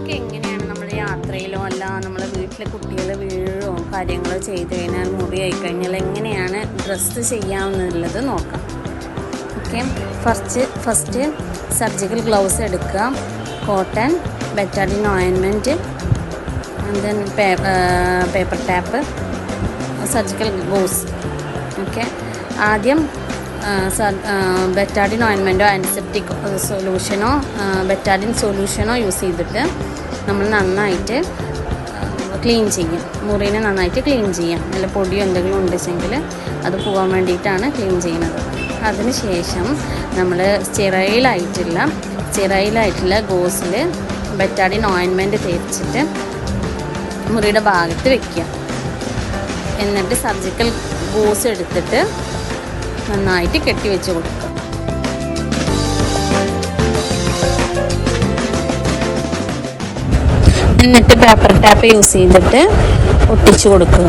നമുക്ക് എങ്ങനെയാണ് നമ്മൾ യാത്രയിലോ അല്ല നമ്മളെ വീട്ടിലെ കുട്ടികൾ വീഴോ കാര്യങ്ങളോ ചെയ്ത് കഴിഞ്ഞാൽ മുറിയായി കഴിഞ്ഞാൽ എങ്ങനെയാണ് ഡ്രസ്സ് ചെയ്യാമെന്നുള്ളത് നോക്കാം. ഓക്കെ, ഫസ്റ്റ് സർജിക്കൽ ഗ്ലൗസ് എടുക്കുക, cotton, ബെറ്റാഡിൻ ointment, then paper tap, surgical gloves. Okay, ആദ്യം ബെറ്റാഡിൻ ഓയിൻമെൻറ്റോ ആൻറ്റിസെപ്റ്റിക് സൊല്യൂഷനോ ബെറ്റാഡിൻ സൊല്യൂഷനോ യൂസ് ചെയ്തിട്ട് നമ്മൾ നന്നായിട്ട് ക്ലീൻ ചെയ്യും. മുറിനെ നന്നായിട്ട് ക്ലീൻ ചെയ്യാം. നല്ല പൊടിയോ എന്തെങ്കിലും ഉണ്ടെങ്കിൽ അത് പോകാൻ വേണ്ടിയിട്ടാണ് ക്ലീൻ ചെയ്യുന്നത്. അതിനുശേഷം നമ്മൾ സ്റ്റെറൈലായിട്ടുള്ള ഗോസിൽ ബെറ്റാഡിൻ ഓയിൻമെൻറ്റ് തേച്ചിട്ട് മുറിയുടെ ഭാഗത്ത് വയ്ക്കുക. എന്നിട്ട് സർജിക്കൽ ഗോസ് എടുത്തിട്ട് നന്നായിട്ട് കെട്ടിവെച്ച് കൊടുക്കുക. എന്നിട്ട് പേപ്പർ ടാപ്പ് യൂസ് ചെയ്തിട്ട് ഒട്ടിച്ചു കൊടുക്കുക.